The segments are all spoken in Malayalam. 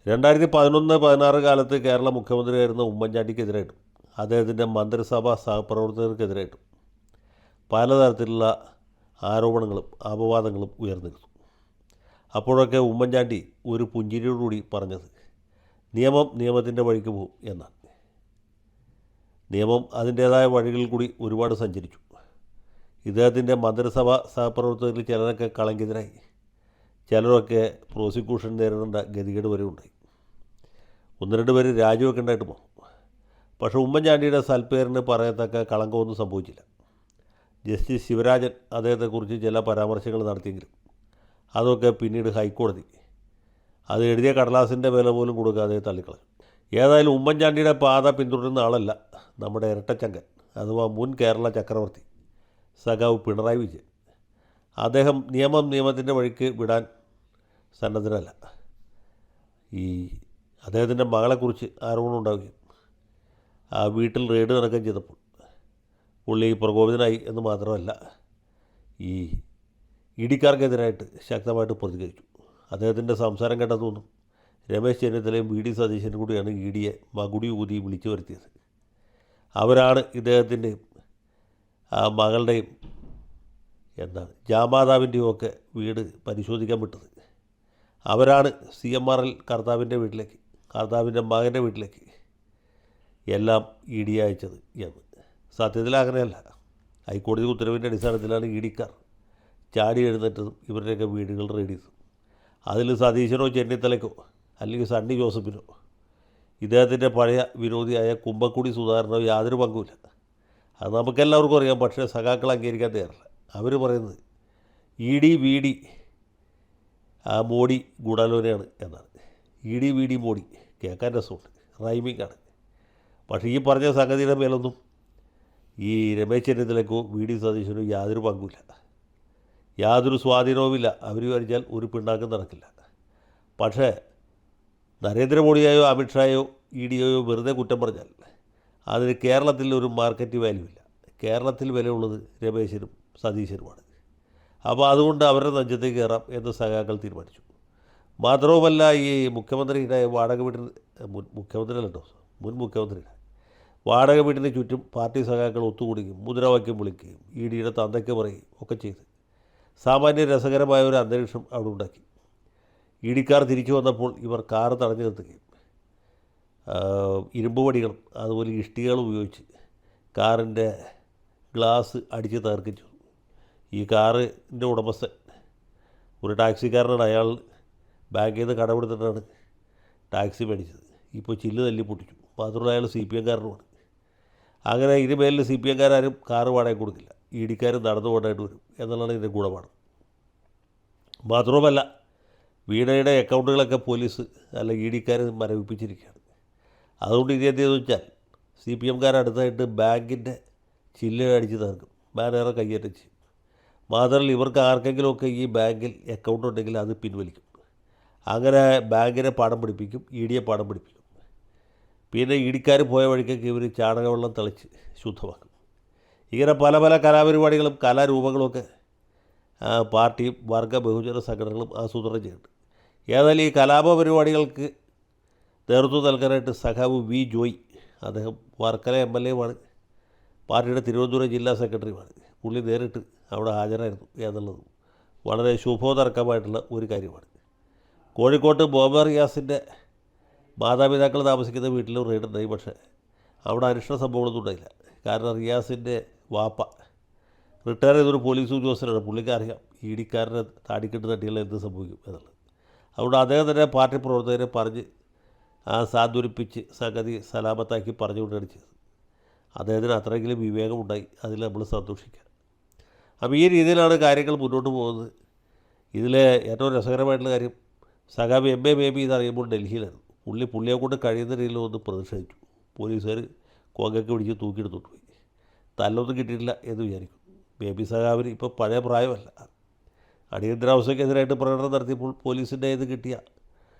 2011-16 കാലത്ത് കേരള മുഖ്യമന്ത്രിയായിരുന്ന ഉമ്മൻചാണ്ടിക്കെതിരായിട്ടും അദ്ദേഹത്തിൻ്റെ മന്ത്രിസഭാ സഹപ്രവർത്തകർക്കെതിരായിട്ടും പലതരത്തിലുള്ള ആരോപണങ്ങളും അപവാദങ്ങളും ഉയർന്നിരുന്നു. അപ്പോഴൊക്കെ ഉമ്മൻചാണ്ടി ഒരു പുഞ്ചിരിയോടുകൂടി പറഞ്ഞത് നിയമം നിയമത്തിൻ്റെ വഴിക്ക് പോകും എന്നാണ്. നിയമം അതിൻ്റേതായ വഴികളിൽ കൂടി ഒരുപാട് സഞ്ചരിച്ചു. ഇദ്ദേഹത്തിൻ്റെ മന്ത്രിസഭാ സഹപ്രവർത്തകരിൽ ചിലരൊക്കെ കളങ്കിതരായി, ചിലരൊക്കെ പ്രോസിക്യൂഷൻ നേരിടേണ്ട ഗതികേട് വരെ ഉണ്ടായി. 1-2 പേര് രാജിവെക്കെ ഉണ്ടായിട്ട് പോകും. പക്ഷേ ഉമ്മൻചാണ്ടിയുടെ സൽപ്പേരിന് പറയത്തക്ക കളങ്കമൊന്നും സംഭവിച്ചില്ല. ജസ്റ്റിസ് ശിവരാജൻ അദ്ദേഹത്തെക്കുറിച്ച് ചില പരാമർശങ്ങൾ നടത്തിയെങ്കിലും അതൊക്കെ പിന്നീട് ഹൈക്കോടതി അത് എഴുതിയ കടലാസിൻ്റെ വില പോലും കൊടുക്കാതെ തള്ളിക്കളഞ്ഞു. ഏതായാലും ഉമ്മൻചാണ്ടിയുടെ പാത പിന്തുടരുന്ന ആളല്ല നമ്മുടെ ഇരട്ടച്ചങ്കൻ അഥവാ മുൻ കേരള ചക്രവർത്തി സഖാവ് പിണറായി വിജയൻ. അദ്ദേഹം നിയമം നിയമത്തിൻ്റെ വഴിക്ക് വിടാൻ സന്നദ്ധനല്ല. അദ്ദേഹത്തിൻ്റെ മകളെക്കുറിച്ച് ആരോപണം ഉണ്ടാവുകയും ആ വീട്ടിൽ റെയ്ഡ് നടക്കുകയും ചെയ്തപ്പോൾ പുള്ളി പ്രകോപിതനായി എന്ന് മാത്രമല്ല ഇഡിക്കാർക്കെതിരായിട്ട് ശക്തമായിട്ട് പ്രതികരിച്ചു. അദ്ദേഹത്തിൻ്റെ സംസാരം കേട്ടതൊന്നും രമേശ് ചെന്നിത്തലയും വി ഡി സതീശനും കൂടിയാണ് ഇഡിയെ മകുടി ഊതി വിളിച്ചു വരുത്തിയത്. അവരാണ് ഇദ്ദേഹത്തിൻ്റെയും മകളുടെയും ജാമാതാവിൻ്റെയും ഒക്കെ വീട് പരിശോധിക്കാൻ വിട്ടത്. അവരാണ് CMRL കർത്താവിൻ്റെ വീട്ടിലേക്ക്, കർത്താവിൻ്റെ മകൻ്റെ വീട്ടിലേക്ക് എല്ലാം ഇഡി അയച്ചത് എന്ന്. സത്യത്തിൽ അങ്ങനെയല്ല. ഹൈക്കോടതി ഉത്തരവിൻ്റെ അടിസ്ഥാനത്തിലാണ് ഇഡിക്കാർ ചാടി എഴുന്നേറ്റതും ഇവരുടെയൊക്കെ വീടുകൾ റെയ്ഡ് ചെയ്തതും. അതിൽ സതീശനോ ചെന്നിത്തലയ്ക്കോ അല്ലെങ്കിൽ സണ്ണി ജോസഫിനോ ഇദ്ദേഹത്തിൻ്റെ പഴയ വിരോധിയായ കുമ്പക്കുടി സുധാകരനോ യാതൊരു പങ്കുമില്ല. അത് നമുക്കെല്ലാവർക്കും അറിയാം. പക്ഷേ സഖാക്കൾ അംഗീകരിക്കാൻ തയ്യാറില്ല. അവർ പറയുന്നത് ഇഡി വിഡി മോഡി ഗൂഢാലോചനയാണ് എന്നാണ്. ഇഡി വിഡി മോഡി കേൾക്കാൻ രസമുണ്ട്, റൈമിംഗ് ആണ്. പക്ഷേ ഈ പറഞ്ഞ സംഗതിയുടെ മേലൊന്നും ഈ രമേശ് ചെന്നിത്തലയ്ക്കോ വി ഡി സതീശനോ യാതൊരു പങ്കുമില്ല, യാതൊരു സ്വാധീനവുമില്ല. അവർ വിചാരിച്ചാൽ ഒരു പിണ്ണാക്കും നടക്കില്ല. പക്ഷേ നരേന്ദ്രമോദിയായോ അമിത്ഷായോ ഇഡിയോയോ വെറുതെ കുറ്റം പറഞ്ഞാൽ അതിന് കേരളത്തിൽ ഒരു മാർക്കറ്റ് വാല്യൂ ഇല്ല. കേരളത്തിൽ വിലയുള്ളത് രമേശിനും സതീശനുമാണ്. അപ്പോൾ അതുകൊണ്ട് അവരുടെ നെഞ്ചത്തേക്ക് കയറാം എന്ന് സഖാക്കൾ തീരുമാനിച്ചു. മാത്രവുമല്ല, ഈ മുഖ്യമന്ത്രിയുടെ വാടക വീട്ടിന് മുൻ മുഖ്യമന്ത്രിയുടെ വാടക വീട്ടിന് ചുറ്റും പാർട്ടി സഖാക്കൾ ഒത്തുകൂടുകയും മുദ്രാവാക്യം വിളിക്കുകയും ഇഡിയുടെ തന്തയ്ക്ക് പറയുകയും ഒക്കെ ചെയ്ത് സാമാന്യ രസകരമായ ഒരു അന്തരീക്ഷം അവിടെ ഉണ്ടാക്കി. ഇഡിക്കാർ തിരിച്ചു വന്നപ്പോൾ ഇവർ കാറ് തടഞ്ഞു നിർത്തുകയും ഇരുമ്പ് വടികളും അതുപോലെ ഇഷ്ടികകളും ഉപയോഗിച്ച് കാറിൻ്റെ ഗ്ലാസ് അടിച്ച് തകർക്കുകയും ചെയ്തു. ഈ കാറിൻ്റെ ഉടമസ്ഥൻ ഒരു ടാക്സിക്കാരനാണ്. അയാൾ ബാങ്കിൽ നിന്ന് കടമെടുത്തിട്ടാണ് ടാക്സി മേടിച്ചത്. ഇപ്പോൾ ചില്ല് തല്ലി പൊട്ടിച്ചു. മാത്രമല്ല അയാൾ CPM കാരനുമാണ്. അങ്ങനെ ഇരുമേലിൽ CPM കാരും കാറ് വാടക കൊടുക്കില്ല, ഇഡിക്കാരും നടന്നു പോകാനായിട്ട് വരും എന്നുള്ളതാണ് ഇതിൻ്റെ ഗുണപാഠം. മാത്രവുമല്ല, വീണയുടെ അക്കൗണ്ടുകളൊക്കെ പോലീസ് അല്ലെങ്കിൽ ഇഡിക്കാർ മരവിപ്പിച്ചിരിക്കുകയാണ്. അതുകൊണ്ട് ഇനി എന്ത് ചെയ്തെന്ന് വെച്ചാൽ CPM അടുത്തായിട്ട് ബാങ്കിൻ്റെ ചില്ല് അടിച്ച് തകർക്കും, മാനേറെ കയ്യേറ്റം ചെയ്യും. മാത്രമല്ല, ഇവർക്ക് ആർക്കെങ്കിലുമൊക്കെ ഈ ബാങ്കിൽ അക്കൗണ്ട് ഉണ്ടെങ്കിൽ അത് പിൻവലിക്കും. അങ്ങനെ ബാങ്കിനെ പാഠം പഠിപ്പിക്കും, ഇഡിയെ പാഠം പഠിപ്പിക്കും. പിന്നെ ഇഡിക്കാർ പോയ വഴിക്കൊക്കെ ഇവർ ചാണകവെള്ളം തളിച്ച് ശുദ്ധമാക്കും. ഇങ്ങനെ പല പല കലാപരിപാടികളും കലാരൂപങ്ങളുമൊക്കെ പാർട്ടിയും വർഗ ബഹുജന സംഘടനകളും ആസൂത്രണം ചെയ്യുന്നുണ്ട്. ഏതായാലും ഈ കലാപ പരിപാടികൾക്ക് നേതൃത്വം നൽകാനായിട്ട് സഖാവ് വി ജോയ്, അദ്ദേഹം വർക്കല MLA-യുമാണ്, പാർട്ടിയുടെ തിരുവനന്തപുരം ജില്ലാ സെക്രട്ടറിയുമാണ്. പുള്ളി നേരിട്ട് അവിടെ ഹാജരായിരുന്നു എന്നുള്ളത് വളരെ ശുഭോദർക്കമായിട്ടുള്ള ഒരു കാര്യമാണ്. കോഴിക്കോട്ട് മുഹമ്മദ് റിയാസിൻ്റെ മാതാപിതാക്കൾ താമസിക്കുന്ന വീട്ടിലും റെയ്ഡ് ഉണ്ടായി. പക്ഷേ അവിടെ അനിഷ്ട സംഭവങ്ങളൊന്നും ഉണ്ടായില്ല. കാരണം റിയാസിൻ്റെ വാപ്പ റിട്ടയർ ചെയ്തൊരു പോലീസ് ഉദ്യോഗസ്ഥനാണ്. പുള്ളിക്കറിയാം ഇഡിക്കാരനെ താടിക്കെട്ട് തട്ടിയാൽ എന്ത് സംഭവിക്കും എന്നുള്ളത്. അതുകൊണ്ട് അദ്ദേഹം തന്നെ പാർട്ടി പ്രവർത്തകരെ പറഞ്ഞ് സാന്ത്വനിപ്പിച്ച് സംഗതി സലാമത്താക്കി പറഞ്ഞുകൊണ്ടാണ് ചെയ്തത്. അദ്ദേഹത്തിന് അത്രയെങ്കിലും വിവേകമുണ്ടായി. അതിൽ നമ്മൾ സന്തോഷിക്കുക. അപ്പോൾ ഈ രീതിയിലാണ് കാര്യങ്ങൾ മുന്നോട്ട് പോകുന്നത്. ഇതിലെ ഏറ്റവും രസകരമായിട്ടുള്ള കാര്യം, സഖാവ് MA ബേബി ഇതറിയുമ്പോൾ ഡൽഹിയിലായിരുന്നു. പുള്ളിയെ കൊണ്ട് കഴിയുന്ന രീതിയിൽ ഒന്ന് പ്രതിഷേധിച്ചു. പോലീസുകാർ കൊങ്ങയ്ക്ക് പിടിച്ച് തൂക്കിയെടുത്തോട്ട് പോയി. തല്ലൊന്നും കിട്ടിയിട്ടില്ല എന്ന് വിചാരിക്കും. ബേബി സഖാവിന് ഇപ്പോൾ പഴയ പ്രായമല്ല. അടിയന്തരാവസ്ഥയ്ക്കെതിരായിട്ട് പ്രകടനം നടത്തിയപ്പോൾ പോലീസിൻ്റെ ഇത് കിട്ടിയ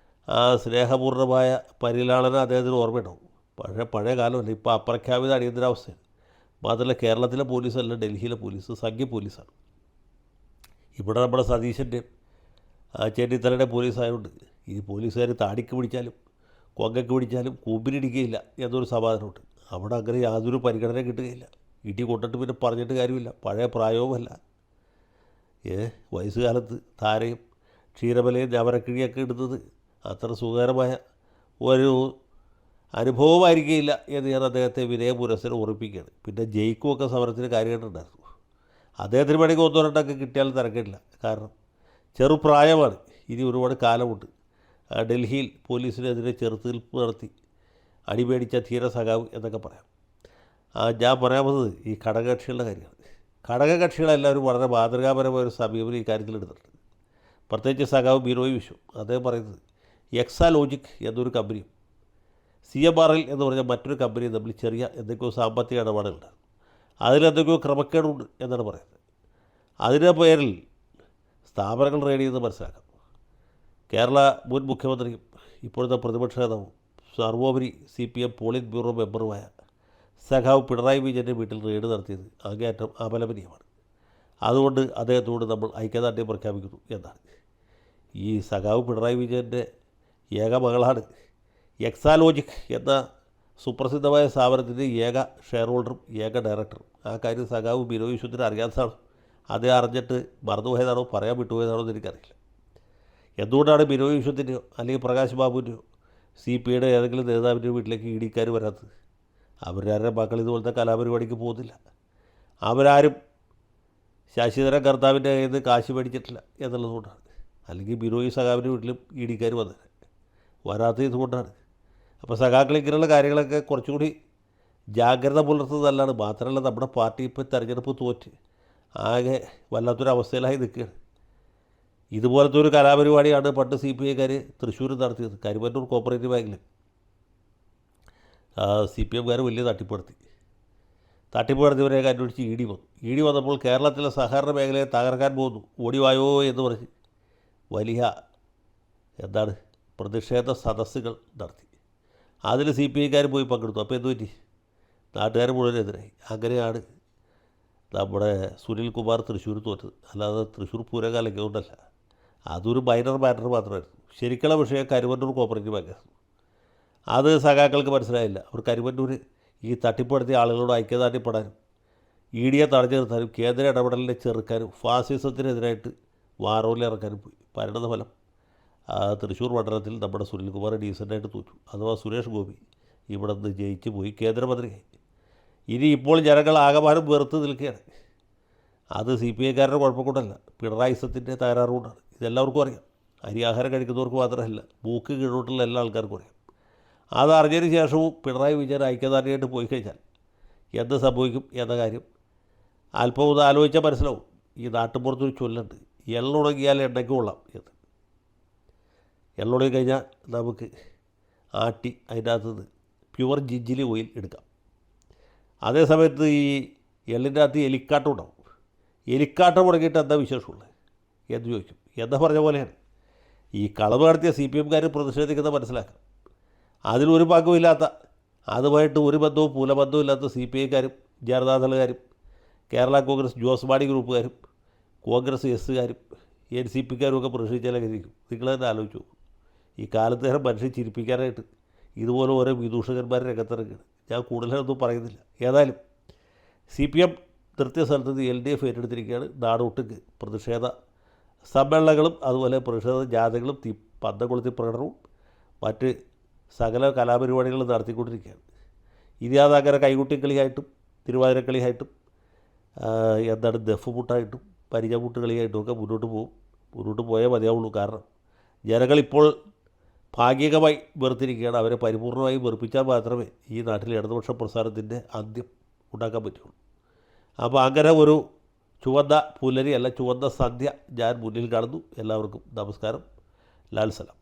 സ്നേഹപൂർണ്ണമായ പരിലാളന അദ്ദേഹത്തിന് ഓർമ്മയുണ്ടാവും. പക്ഷേ പഴയ കാലമല്ല, ഇപ്പോൾ അപ്രഖ്യാപിത അടിയന്തരാവസ്ഥയാണ്. മാത്രമല്ല, കേരളത്തിലെ പോലീസല്ല, ഡൽഹിയിലെ പോലീസ് സംഘ്യ പോലീസാണ്. ഇവിടെ നമ്മുടെ സതീശൻ്റെയും ചെന്നിത്തലയുടെ പോലീസായതുകൊണ്ട് ഇനി പോലീസുകാർ താടിക്ക് പിടിച്ചാലും കൊങ്കയ്ക്ക് പിടിച്ചാലും കൂമ്പിനിടിക്കുകയില്ല എന്നൊരു സമാധാനമുണ്ട്. അവിടെ അങ്ങനെ യാതൊരു പരിഗണന കിട്ടുകയില്ല. ഇടി കൊണ്ടിട്ട് പിന്നെ പറഞ്ഞിട്ട് കാര്യമില്ല. പഴയ പ്രായവുമല്ല. വയസ്സുകാലത്ത് താരയും ക്ഷീരമലയും ഞവരക്കിഴിയൊക്കെ ഇടുന്നത് അത്ര സുഖകരമായ ഒരു അനുഭവമായിരിക്കില്ല എന്ന് ഞാൻ അദ്ദേഹത്തെ വിനയപുരസ്സരം ഓർമ്മിപ്പിക്കുകയാണ്. പിന്നെ ജയിക്കുമൊക്കെ സമരത്തിന് കാര്യമായിട്ടുണ്ടായിരുന്നു. അദ്ദേഹത്തിന് വേണമെങ്കിൽ ഒന്നോ രണ്ടൊക്കെ കിട്ടിയാലും തിരക്കില്ല. കാരണം ചെറുപ്രായമാണ്. ഇനി ഒരുപാട് കാലമുണ്ട്. ഡൽഹിയിൽ പോലീസിനെതിരെ ചെറുത്തുനിൽപ്പ് നടത്തി അടിമേടിച്ച ധീരസഖാവ് എന്നൊക്കെ പറയാം. ഞാൻ പറയാൻ വന്നത് ഈ ഘടകകക്ഷികളുടെ കാര്യമാണ്. ഘടകകക്ഷികളെല്ലാവരും വളരെ മാതൃകാപരമായ ഒരു സമീപനം ഈ കാര്യത്തിൽ എടുത്തിട്ടുണ്ട്. പ്രത്യേകിച്ച് സഖാവ് ബിനോയ് വിശ്വം. അദ്ദേഹം പറയുന്നത് എക്സാലോജിക് എന്നൊരു കമ്പനിയും CMRL എന്ന് പറഞ്ഞ മറ്റൊരു കമ്പനിയും തമ്മിൽ ചെറിയ എന്തൊക്കെയോ സാമ്പത്തിക ഇടപാടുകളുണ്ട്. അതിലെന്തൊക്കെയോ ക്രമക്കേടുണ്ട് എന്നാണ് പറയുന്നത്. അതിൻ്റെ പേരിൽ സ്ഥാപനങ്ങൾ റെയ്ഡ് ചെയ്ത് മനസ്സിലാക്കാം. കേരള മുൻ മുഖ്യമന്ത്രിയും ഇപ്പോഴത്തെ പ്രതിപക്ഷ നേതാവും സർവോപരി CPM പോളിറ്റ് ബ്യൂറോ മെമ്പറുമായ സഖാവ് പിണറായി വിജയൻ്റെ വീട്ടിൽ റെയ്ഡ് നടത്തിയത് അങ്ങേയറ്റം അപലപനീയമാണ്. അതുകൊണ്ട് അദ്ദേഹത്തോട് നമ്മൾ ഐക്യദാർഢ്യം പ്രഖ്യാപിക്കുന്നു എന്നാണ്. ഈ സഖാവ് പിണറായി വിജയൻ്റെ ഏക മകളാണ് എക്സാലോജിക് എന്ന സുപ്രസിദ്ധമായ സ്ഥാപനത്തിൻ്റെ ഏക ഷെയർ ഹോൾഡറും ഏക ഡയറക്ടറും. ആ കാര്യം സഖാവ് ബിനോയ് വിശ്വത്തിന് അറിയാത്തതാണോ, അതേ അറിഞ്ഞിട്ട് മറന്നുപോയതാണോ, പറയാൻ വിട്ടുപോയതാണോ എന്ന് എനിക്കറിയില്ല. എന്തുകൊണ്ടാണ് ബിനോയ് വിശ്വത്തിൻ്റെയോ അല്ലെങ്കിൽ പ്രകാശ് ബാബുവിൻ്റെയോ CPIയുടെ ഏതെങ്കിലും നേതാവിൻ്റെ വീട്ടിലേക്ക് ഇടിക്കാർ വരാത്തത്? അവരാരുടെ മക്കൾ ഇതുപോലത്തെ കലാപരിപാടിക്ക് പോകുന്നില്ല. അവരാരും ശശിധരൻ കർത്താവിൻ്റെ കയ്യിൽ നിന്ന് കാശ് മേടിച്ചിട്ടില്ല എന്നുള്ളതുകൊണ്ടാണ്. അല്ലെങ്കിൽ ബിനോയ് സഖാവിൻ്റെ വീട്ടിലും ഇടിക്കാർ വന്നത് വരാത്തത് ഇതുകൊണ്ടാണ്. അപ്പോൾ സഖാക്കൾ ഇങ്ങനെയുള്ള കാര്യങ്ങളൊക്കെ കുറച്ചുകൂടി ജാഗ്രത പുലർത്തുന്നതല്ലാണ്. മാത്രമല്ല നമ്മുടെ പാർട്ടി ഇപ്പോൾ തെരഞ്ഞെടുപ്പ് തോറ്റ് ആകെ വല്ലാത്തൊരവസ്ഥയിലായി നിൽക്കുകയാണ്. ഇതുപോലത്തെ ഒരു കലാപരിപാടിയാണ് പണ്ട് CPIക്കാർ തൃശ്ശൂർ നടത്തിയത്. കരുവന്നൂർ കോപ്പറേറ്റീവ് ബാങ്കിൽ CPMകാർ വലിയ തട്ടിപ്പുനടത്തിയവരെയൊക്കെ അന്വേഷിച്ച് ഇടി വന്നപ്പോൾ കേരളത്തിലെ സഹകരണ മേഖലയെ തകർക്കാൻ പോകുന്നു, ഓടിവായോ എന്ന് പറഞ്ഞ് വലിയ പ്രതിഷേധ സദസ്സുകൾ നടത്തി. അതിൽ CPIക്കാർ പോയി പങ്കെടുത്തു. അപ്പോൾ എന്തു പറ്റി? നാട്ടുകാർ മുഴുവനെതിരായി. അങ്ങനെയാണ് നമ്മുടെ സുനിൽ കുമാർ തൃശ്ശൂർ തോറ്റത്. അല്ലാതെ തൃശ്ശൂർ പൂരം കലക്കിയതുകൊണ്ടല്ല. അതൊരു മൈനർ മാറ്റർ മാത്രമായിരുന്നു. ശരിക്കുള്ള വിഷയം കരുവന്നൂർ കോപ്പറേറ്റീവ് ബാങ്കായിരുന്നു. അത് സഖാക്കൾക്ക് മനസ്സിലായില്ല. അവർ കരുവന്നൂർ ഈ തട്ടിപ്പെടുത്തിയ ആളുകളോട് ഐക്യദാർഢ്യപ്പെടാനും EDയെ തടഞ്ഞു നിർത്താനും കേന്ദ്ര ഇടപെടലിനെ ചെറുക്കാനും ഫാസിസത്തിനെതിരായിട്ട് വാറോലിൽ ഇറക്കാനും പോയി. പരിണതഫലം തൃശ്ശൂർ മണ്ഡലത്തിൽ നമ്മുടെ സുനിൽകുമാർ ഡീസൻ്റായിട്ട് തോറ്റു. അഥവാ സുരേഷ് ഗോപി ഇവിടെ നിന്ന് ജയിച്ചു പോയി കേന്ദ്രമന്ത്രിയായി. ഇനി ഇപ്പോൾ ജനങ്ങൾ ആകമാനം വെറുത്ത് നിൽക്കുകയാണ്. അത് CPIക്കാരുടെ കുഴപ്പം കൊണ്ടല്ല, പിണറായിസത്തിൻ്റെ തകരാറുകൊണ്ടാണ്. ഇതെല്ലാവർക്കും അറിയാം. അരിയാഹാരം കഴിക്കുന്നവർക്ക് മാത്രമല്ല, മൂക്ക് കീഴോട്ടുള്ള എല്ലാ ആൾക്കാർക്കും അറിയാം. അതറിഞ്ഞതിന് ശേഷവും പിണറായി വിജയൻ ഐക്യദാർഢ്യമായിട്ട് പോയി കഴിഞ്ഞാൽ എന്ത് സംഭവിക്കും എന്ന കാര്യം അല്പം ഒന്ന് ആലോചിച്ചാൽ മനസ്സിലാവും. ഈ നാട്ടുപുറത്തൊരു ചൊല്ലുണ്ട്, എള്ളുണങ്ങിയാൽ എണ്ണയ്ക്ക് കൊള്ളാം എന്ന്. എള്ളുണങ്ങി കഴിഞ്ഞാൽ നമുക്ക് ആട്ടി അതിൻ്റെ അകത്തുനിന്ന് പ്യുവർ ജിഞ്ചിലി ഓയിൽ എടുക്കാം. അതേസമയത്ത് ഈ എള്ളിൻ്റെ അകത്ത് എലിക്കാട്ടം ഉണ്ടാവും. എലിക്കാട്ടം മുടങ്ങിയിട്ട് എന്താ വിശേഷമുള്ളത് എന്ന് ചോദിക്കും. എന്താ പറഞ്ഞ പോലെയാണ് ഈ കളവ് നടത്തിയ CPMകാർ പ്രതിഷേധിക്കുന്നത് മനസ്സിലാക്കാം. അതിലൊരു പങ്കുമില്ലാത്ത, അതുമായിട്ട് ഒരു ബന്ധവും പൂലബന്ധവും ഇല്ലാത്ത CPIക്കാരും ജനതാദളുകാരും കേരള കോൺഗ്രസ് ജോസ് മാണി ഗ്രൂപ്പുകാരും കോൺഗ്രസ് എസ്സുകാരും NCPക്കാരും ഒക്കെ പ്രതിഷേധിച്ചാലൊക്കെ ഇരിക്കും. നിങ്ങൾ തന്നെ ആലോചിച്ചു. ഈ കാലത്ത് നേരം മനുഷ്യൻ ചിരിപ്പിക്കാനായിട്ട് ഇതുപോലെ ഓരോ വിദൂഷകന്മാരെ രംഗത്തിറങ്ങുകയാണ്. ഞാൻ കൂടുതലൊന്നും പറയുന്നില്ല. ഏതായാലും CPM നിർത്തിയ സ്ഥലത്ത് നിന്ന് LDF ഏറ്റെടുത്തിരിക്കുകയാണ്. നാടൊട്ടുക്ക് പ്രതിഷേധ സമ്മേളനങ്ങളും അതുപോലെ പ്രതിഷേധ ജാഥകളും പന്തം കൊളുത്തി പ്രകടനവും മറ്റ് സകല കലാപരിപാടികളും നടത്തിക്കൊണ്ടിരിക്കുകയാണ്. ഇനി അതങ്ങനെ കൈകുട്ടിക്കളിയായിട്ടും തിരുവാതിരക്കളിയായിട്ടും ദഫ്മുട്ടായിട്ടും പരിചമുട്ട് കളിയായിട്ടും ഒക്കെ മുന്നോട്ട് പോകും. മുന്നോട്ട് പോയേ മതിയാവുള്ളൂ. കാരണം ജനങ്ങളിപ്പോൾ ഭാഗികമായി വെറുത്തിരിക്കുകയാണ്. അവരെ പരിപൂർണമായി വെറുപ്പിച്ചാൽ മാത്രമേ ഈ നാട്ടിലെ ഇടതുപക്ഷ പ്രസ്ഥാനത്തിൻ്റെ അന്ത്യം ഉണ്ടാക്കാൻ പറ്റുള്ളൂ. അപ്പോൾ അങ്ങനെ ഒരു ചുവന്ന പുലരി അല്ല, ചുവന്ന സന്ധ്യ ഞാൻ മുന്നിൽ കാണുന്നു. എല്ലാവർക്കും നമസ്കാരം. ലാൽ സലാം.